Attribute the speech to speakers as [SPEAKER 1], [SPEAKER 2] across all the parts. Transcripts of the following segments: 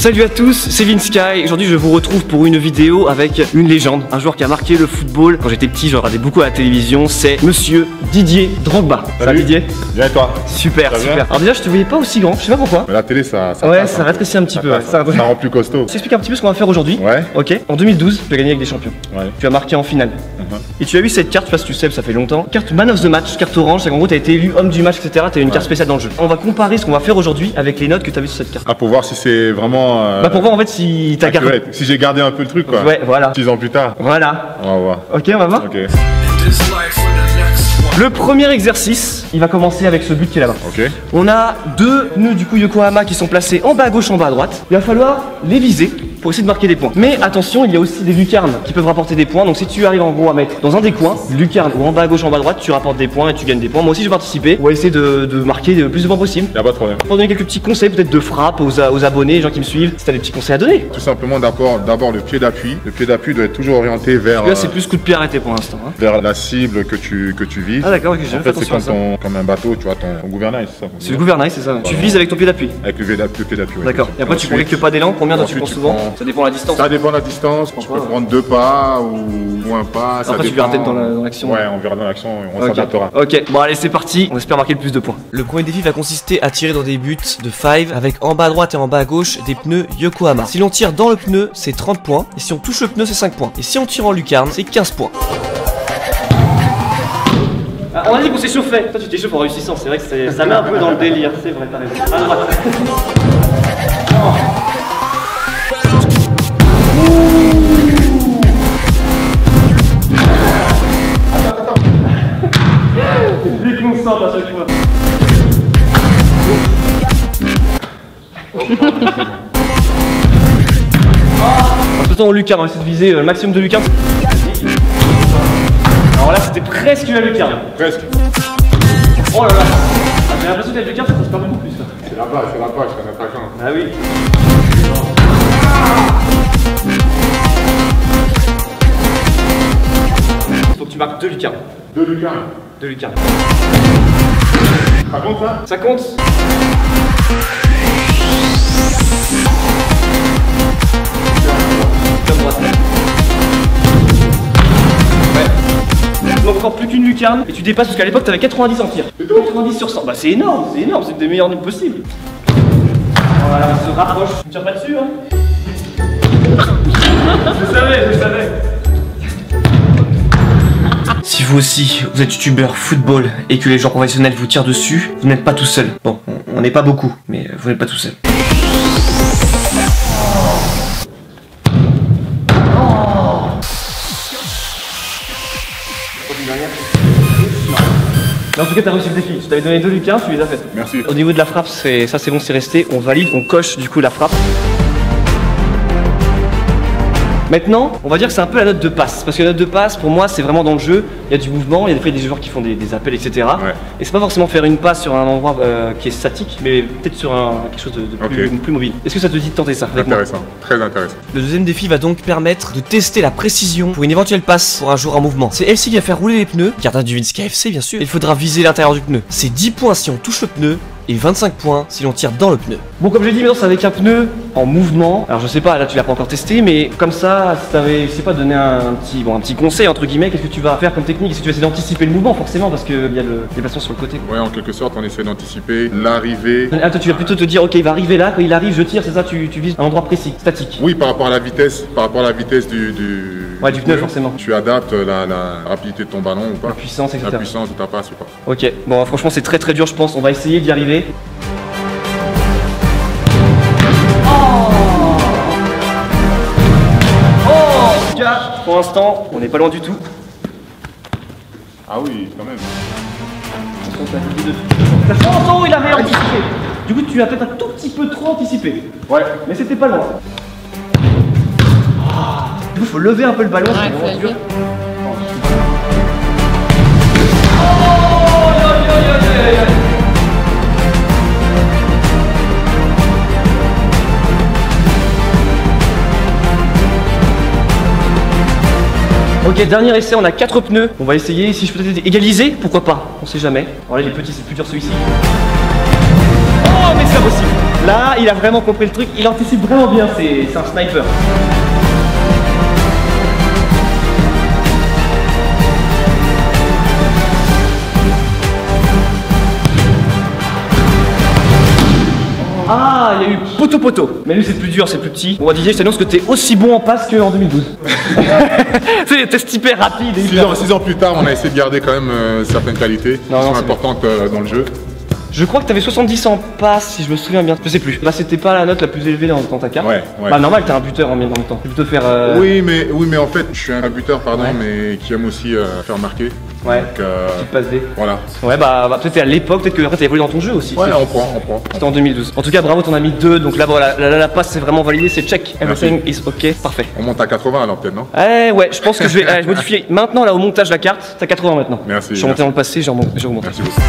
[SPEAKER 1] Salut à tous, c'est Vinsky. Aujourd'hui je vous retrouve pour une vidéo avec une légende, un joueur qui a marqué le football. Quand j'étais petit, je regardais beaucoup à la télévision, c'est monsieur Didier Drogba.
[SPEAKER 2] Salut.
[SPEAKER 1] Ça Didier?
[SPEAKER 2] Bien et toi?
[SPEAKER 1] Super, super. Alors déjà je te voyais pas aussi grand, je sais pas pourquoi.
[SPEAKER 2] Mais la télé ça
[SPEAKER 1] ouais,
[SPEAKER 2] passe,
[SPEAKER 1] ça rétrécit un petit peu.
[SPEAKER 2] Ça rend plus costaud.
[SPEAKER 1] Je t'explique un petit peu ce qu'on va faire aujourd'hui.
[SPEAKER 2] Ouais.
[SPEAKER 1] Ok. En 2012, tu as gagné avec des champions.
[SPEAKER 2] Ouais.
[SPEAKER 1] Tu as marqué en finale. Et tu as eu cette carte, je sais pas si tu sais, ça fait longtemps. Carte Man of the Match, carte orange, c'est qu'en gros tu as été élu homme du match, etc. Tu as une carte spéciale dans le jeu. On va comparer ce qu'on va faire aujourd'hui avec les notes que tu as vues sur cette carte.
[SPEAKER 2] Ah, pour voir si c'est vraiment.
[SPEAKER 1] Bah pour voir en fait si t'as gardé.
[SPEAKER 2] Si j'ai gardé un peu le truc quoi.
[SPEAKER 1] Ouais, voilà.
[SPEAKER 2] 6 ans plus tard.
[SPEAKER 1] Voilà.
[SPEAKER 2] On va voir.
[SPEAKER 1] Ok, on va voir.
[SPEAKER 2] Ok.
[SPEAKER 1] Le premier exercice, il va commencer avec ce but qui est là-bas.
[SPEAKER 2] Ok.
[SPEAKER 1] On a deux pneus du coup Yokohama qui sont placés en bas à gauche, en bas à droite. Il va falloir les viser pour essayer de marquer des points. Mais attention, il y a aussi des lucarnes qui peuvent rapporter des points. Donc si tu arrives en gros à mettre dans un des coins, lucarne ou en bas à gauche, en bas à droite, tu rapportes des points et tu gagnes des points. Moi aussi je vais participer. On va essayer de marquer le plus de points possible.
[SPEAKER 2] Y'a pas de problème.
[SPEAKER 1] Pour donner quelques petits conseils peut-être de frappe aux abonnés, les gens qui me suivent, si t'as des petits conseils à donner.
[SPEAKER 2] Tout simplement d'abord le pied d'appui. Le pied d'appui doit être toujours orienté vers.
[SPEAKER 1] Là c'est plus coup de pied arrêté pour l'instant. Hein.
[SPEAKER 2] Vers la cible que tu vises.
[SPEAKER 1] Ah d'accord, ok, j'ai
[SPEAKER 2] En
[SPEAKER 1] fait
[SPEAKER 2] fait, c'est
[SPEAKER 1] attention à ça.
[SPEAKER 2] comme un bateau, tu vois, ton gouvernail, c'est ça.
[SPEAKER 1] C'est le gouvernail, c'est ça. Tu vises avec ton pied d'appui.
[SPEAKER 2] Avec le pied d'appui. Ouais.
[SPEAKER 1] D'accord. Et après tu prends quelques pas d'élan, combien toi tu prends souvent? Ça dépend de la distance.
[SPEAKER 2] Ça dépend de la distance, tu peux prendre 2 pas ou un pas.
[SPEAKER 1] Après tu verras peut-être dans l'action.
[SPEAKER 2] Ouais, on verra dans l'action, on s'adaptera.
[SPEAKER 1] Ok, bon allez c'est parti, on espère marquer le plus de points.
[SPEAKER 3] Le premier défi va consister à tirer dans des buts de 5 avec en bas à droite et en bas à gauche des pneus Yokohama. Si l'on tire dans le pneu, c'est 30 points. Et si on touche le pneu, c'est 5 points. Et si on tire en lucarne, c'est 15 points.
[SPEAKER 1] Ah, on a dit qu'on s'échauffait. Toi tu t'échauffes en réussissant, c'est vrai que ça met un peu dans le délire, c'est vrai, t'as raison. À droite. Déconcentre à chaque fois. En tout temps en lucarne, on va essayer de viser le maximum de lucarne. Alors là c'était presque la lucarne.
[SPEAKER 2] Presque.
[SPEAKER 1] Oh là là. Ah, j'ai l'impression que la lucarne ça passe pas beaucoup plus.
[SPEAKER 2] C'est là-bas, je connais pas quand.
[SPEAKER 1] Ah oui. Faut que tu marques 2 lucarnes.
[SPEAKER 2] 2 lucarnes.
[SPEAKER 1] 2 lucarnes.
[SPEAKER 2] Ça compte ça?
[SPEAKER 1] Ça compte? Comme droite. Ouais. Donc encore plus qu'une lucarne et tu dépasses parce qu'à l'époque t'avais 90 en tir. 90 sur 100. Bah c'est énorme, c'est une des meilleures notes possibles. Voilà, on se rapproche. Tu me tires pas dessus hein? Je savais. Si vous aussi, vous êtes youtubeur football et que les gens professionnels vous tirent dessus, vous n'êtes pas tout seul. Bon, on n'est pas beaucoup, mais vous n'êtes pas tout seul. En tout cas, t'as réussi le défi. Je t'avais donné 2 lucarnes, tu les as faites.
[SPEAKER 2] Merci.
[SPEAKER 1] Au niveau de la frappe, ça c'est bon, c'est resté. On valide, on coche du coup la frappe. Maintenant, on va dire que c'est un peu la note de passe. Parce que la note de passe, pour moi, c'est vraiment dans le jeu. Il y a du mouvement, il y a des fois des joueurs qui font des appels, etc.
[SPEAKER 2] Ouais.
[SPEAKER 1] Et c'est pas forcément faire une passe sur un endroit qui est statique, mais peut-être sur quelque chose de plus mobile. Est-ce que ça te dit de tenter ça avec moi?
[SPEAKER 2] Intéressant, très intéressant.
[SPEAKER 3] Le deuxième défi va donc permettre de tester la précision pour une éventuelle passe pour un joueur en mouvement. C'est FC qui va faire rouler les pneus, gardien du Vinsky FC bien sûr. Il faudra viser l'intérieur du pneu. C'est 10 points si on touche le pneu et 25 points si l'on tire dans le pneu.
[SPEAKER 1] Bon, comme j'ai dit, maintenant c'est avec un pneu en mouvement. Alors je sais pas, là tu l'as pas encore testé, mais comme ça, si t'avais, je sais pas, donné un petit conseil entre guillemets, qu'est-ce que tu vas faire comme technique? Est-ce que tu vas essayer d'anticiper le mouvement forcément parce qu'il y a le déplacement sur le côté?
[SPEAKER 2] Ouais, en quelque sorte, on essaie d'anticiper l'arrivée.
[SPEAKER 1] Ah, toi tu vas plutôt te dire, ok, il va arriver là, quand il arrive, je tire, c'est ça, tu vises un endroit précis, statique.
[SPEAKER 2] Oui, par rapport à la vitesse, du
[SPEAKER 1] pneu forcément.
[SPEAKER 2] Tu adaptes la rapidité de ton ballon ou pas.
[SPEAKER 1] La puissance, etc.
[SPEAKER 2] La puissance de ta passe ou pas.
[SPEAKER 1] Ok, bon, franchement, c'est très dur, je pense. On va essayer d'y arriver. En tout cas, pour l'instant, on n'est pas loin du tout.
[SPEAKER 2] Ah oui, quand même.
[SPEAKER 1] Oh, il avait anticipé. Du coup, tu as peut-être un tout petit peu trop anticipé.
[SPEAKER 2] Ouais.
[SPEAKER 1] Mais c'était pas loin. Du coup, faut lever un peu le ballon.
[SPEAKER 4] Ouais,
[SPEAKER 1] c'est vraiment
[SPEAKER 4] faut
[SPEAKER 1] dur.
[SPEAKER 4] lever.
[SPEAKER 1] Ok, dernier essai, on a 4 pneus. On va essayer, si je peux peut-être égaliser, pourquoi pas, on sait jamais. Alors là, les petits, c'est plus dur celui-ci. Oh, mais c'est impossible. Là, il a vraiment compris le truc, il anticipe vraiment bien, c'est un sniper. Ah, il y a eu poteau. Mais lui c'est plus dur, c'est plus petit. Bon Didier, je t'annonce que t'es aussi bon en passe qu'en 2012. C'est des tests hyper rapides.
[SPEAKER 2] 6 ans plus tard, on a essayé de garder quand même certaines qualités qui sont importantes dans le jeu.
[SPEAKER 1] Je crois que t'avais 70 en passe, si je me souviens bien. Je sais plus. Là, c'était pas la note la plus élevée dans ta carte.
[SPEAKER 2] Ouais.
[SPEAKER 1] Bah, normal, t'es un buteur en même temps. Tu peux te faire.
[SPEAKER 2] Oui, mais en fait, je suis un buteur, mais qui aime aussi faire marquer.
[SPEAKER 1] Ouais.
[SPEAKER 2] Donc,
[SPEAKER 1] tu passes des.
[SPEAKER 2] Voilà.
[SPEAKER 1] Ouais, bah peut-être à l'époque, peut-être que après t'as évolué dans ton jeu aussi.
[SPEAKER 2] Ouais, on prend.
[SPEAKER 1] C'était en 2012. En tout cas, bravo, t'en as mis 2. Donc là, voilà, la passe, c'est vraiment validé, c'est check. Everything is ok. Parfait.
[SPEAKER 2] On monte à 80 alors, peut-être, non?
[SPEAKER 1] Ouais, je pense que je vais modifier. Maintenant, là, au montage de la carte, t'as 80 maintenant.
[SPEAKER 2] Merci.
[SPEAKER 1] Je suis remonté dans le passé, j'ai remonté.
[SPEAKER 2] Merci beaucoup.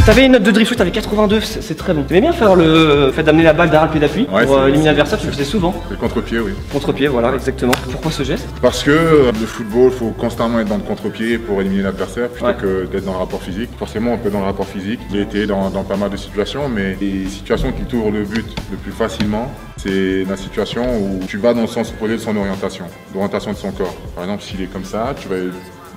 [SPEAKER 1] T'avais une note de drift, t'avais 82, c'est très bon. T'aimais bien faire le fait d'amener la balle derrière le pied d'appui pour éliminer l'adversaire, tu le faisais souvent.
[SPEAKER 2] Le contre-pied, oui.
[SPEAKER 1] Contre-pied, voilà, exactement. Pourquoi ce geste?
[SPEAKER 2] Parce que le football, il faut constamment être dans le contre-pied pour éliminer l'adversaire plutôt que d'être dans le rapport physique. Forcément, on peut être dans le rapport physique. J'ai été dans pas mal de situations, mais les situations qui t'ouvrent le but le plus facilement, c'est la situation où tu vas dans le sens opposé de son orientation, l'orientation de son corps. Par exemple, s'il est comme ça, tu vas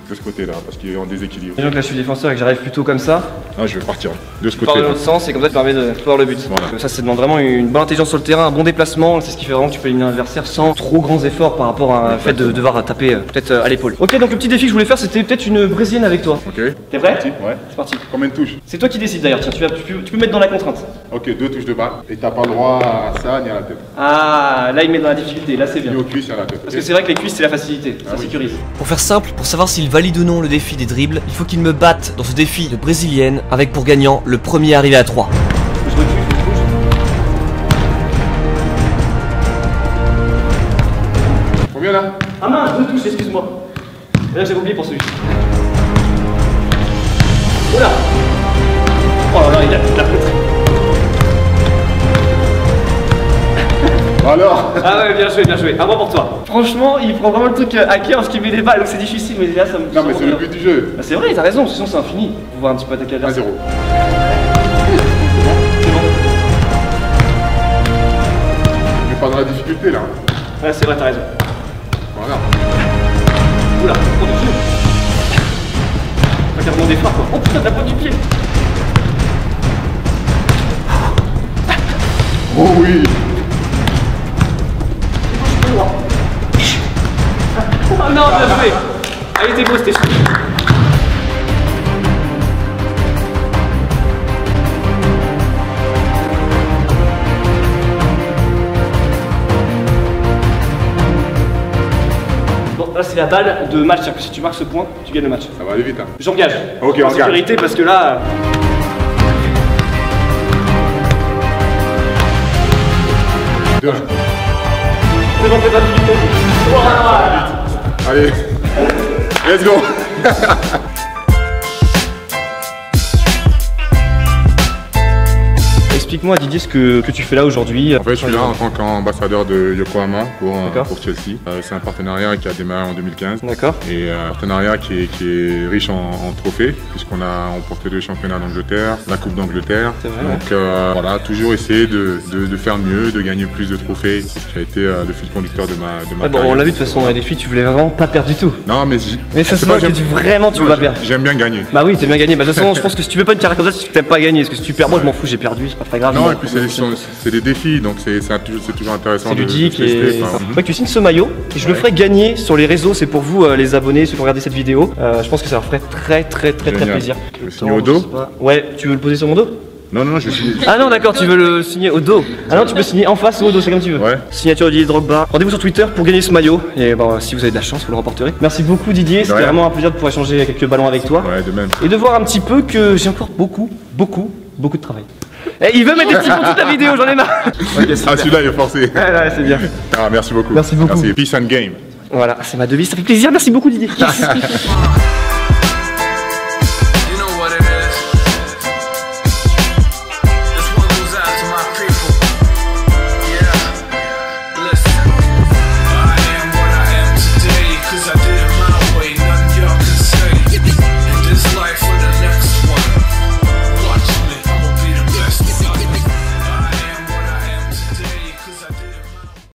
[SPEAKER 2] de ce côté-là, parce qu'il est en déséquilibre.
[SPEAKER 1] Et donc là je suis défenseur et que j'arrive plutôt comme ça.
[SPEAKER 2] Ah, je vais partir de ce
[SPEAKER 1] Tu pars
[SPEAKER 2] côté-là.
[SPEAKER 1] de l'autre sens et comme ça tu permets de voir le but.
[SPEAKER 2] Voilà.
[SPEAKER 1] Ça demande vraiment une bonne intelligence sur le terrain, un bon déplacement, c'est ce qui fait vraiment que tu peux éliminer l'adversaire sans trop grands efforts par rapport à un fait de devoir taper peut-être à l'épaule. Ok, donc le petit défi que je voulais faire c'était peut-être une brésilienne avec toi.
[SPEAKER 2] Ok.
[SPEAKER 1] T'es prêt?
[SPEAKER 2] Ouais.
[SPEAKER 1] C'est parti.
[SPEAKER 2] Combien de touches?
[SPEAKER 1] C'est toi qui décides d'ailleurs, tiens, tu peux mettre dans la contrainte.
[SPEAKER 2] Ok, 2 touches de balle. Et t'as pas le droit à ça ni à la tête.
[SPEAKER 1] Ah, là il met dans la difficulté, là c'est bien.
[SPEAKER 2] Ni aux cuisses ni à la tête.
[SPEAKER 1] Parce que c'est vrai que les cuisses c'est la facilité, ça
[SPEAKER 2] oui.
[SPEAKER 1] sécurise.
[SPEAKER 3] Pour faire simple, pour savoir s'il valide ou non le défi des dribbles, il faut qu'il me batte dans ce défi de brésilienne avec pour gagnant le premier arrivé à 3.
[SPEAKER 1] Je recule, je bouge.
[SPEAKER 2] Combien là?
[SPEAKER 1] Ah mince, 2 touches, excuse-moi. Et là j'avais oublié pour celui-ci. Oula. Oh là là, il a toute la poutre.
[SPEAKER 2] Alors?
[SPEAKER 1] Ah ouais, bien joué, bien joué. Un point pour toi. Franchement, il prend vraiment le truc à cœur parce qu'il met des balles, donc c'est difficile, mais là ça me.
[SPEAKER 2] Non mais c'est le but du jeu.
[SPEAKER 1] Bah, c'est vrai, t'as raison, sinon c'est infini. Faut voir un petit peu attaquer
[SPEAKER 2] 1-0.
[SPEAKER 1] l'adversaire. C'est bon.
[SPEAKER 2] Je vais pas dans la difficulté là.
[SPEAKER 1] Ouais, c'est vrai, t'as raison.
[SPEAKER 2] Voilà.
[SPEAKER 1] Oula, oh de Dieu. Pas carrément des frappes quoi. Oh putain, la pointe du pied.
[SPEAKER 2] Oh oui.
[SPEAKER 1] Oh non, bien joué. Ah, il était beau, c'était chouette. Bon, là c'est la balle de match, c'est-à-dire que si tu marques ce point, tu gagnes le match.
[SPEAKER 2] Ça va aller vite hein.
[SPEAKER 1] J'engage.
[SPEAKER 2] Ok,
[SPEAKER 1] en
[SPEAKER 2] on
[SPEAKER 1] sécurité parce que là.
[SPEAKER 2] Deux.
[SPEAKER 1] C'est bon, c'est pas difficile. Voilà.
[SPEAKER 2] Allez. Let's go.
[SPEAKER 1] Explique-moi Didier ce que tu fais là aujourd'hui.
[SPEAKER 2] En fait, je suis là en tant qu'ambassadeur de Yokohama pour Chelsea. C'est un partenariat qui a démarré en 2015.
[SPEAKER 1] D'accord.
[SPEAKER 2] Et un partenariat qui est riche en trophées, puisqu'on a remporté 2 championnats d'Angleterre, la Coupe d'Angleterre.
[SPEAKER 1] C'est vrai,
[SPEAKER 2] Donc voilà, toujours essayer de faire mieux, de gagner plus de trophées. C'est ce qui a été le fil conducteur de ma
[SPEAKER 1] Ouais, bon,
[SPEAKER 2] carrière.
[SPEAKER 1] on l'a vu de toute façon, les filles, tu voulais vraiment pas perdre du tout.
[SPEAKER 2] Non, mais
[SPEAKER 1] ça se
[SPEAKER 2] c'est pas
[SPEAKER 1] voit que tu vraiment tu veux pas perdre.
[SPEAKER 2] J'aime bien gagner.
[SPEAKER 1] Bah oui, t'aimes bien gagner. Bah de toute façon, je pense que si tu veux pas une carrière comme ça, tu t'aimes pas gagner. Parce que si tu perds, moi je m'en fous, j'ai perdu, c'est pas très grave.
[SPEAKER 2] Non, et puis c'est des défis, donc c'est toujours intéressant
[SPEAKER 1] C'est
[SPEAKER 2] de
[SPEAKER 1] ludique
[SPEAKER 2] de tester,
[SPEAKER 1] et.
[SPEAKER 2] enfin,
[SPEAKER 1] Ouais, tu signes ce maillot et je le ferai gagner sur les réseaux. C'est pour vous, les abonnés, ceux qui ont regardé cette vidéo. Je pense que ça leur ferait très
[SPEAKER 2] Génial.
[SPEAKER 1] plaisir.
[SPEAKER 2] Je le signe au dos?
[SPEAKER 1] Ouais, tu veux le poser sur mon dos?
[SPEAKER 2] Non, je suis.
[SPEAKER 1] Ah non, d'accord, tu veux le signer au dos. Ah non, tu peux signer en face ou au dos, c'est comme tu veux.
[SPEAKER 2] Ouais.
[SPEAKER 1] Signature de Didier Drogba. Rendez-vous sur Twitter pour gagner ce maillot. Et bon, si vous avez de la chance, vous le remporterez. Merci beaucoup Didier, c'était
[SPEAKER 2] rien.
[SPEAKER 1] vraiment un plaisir de pouvoir échanger quelques ballons avec toi.
[SPEAKER 2] Ouais, de même.
[SPEAKER 1] Et de voir un petit peu que j'ai encore beaucoup de travail. Et il veut mettre des petits pour toute la vidéo, j'en ai marre. Okay,
[SPEAKER 2] Ah, celui-là il est forcé.
[SPEAKER 1] ouais, c'est bien.
[SPEAKER 2] Ah, merci beaucoup.
[SPEAKER 1] Merci beaucoup.
[SPEAKER 2] Merci. Peace and game.
[SPEAKER 1] Voilà, c'est ma devise, ça fait plaisir, merci beaucoup Didier.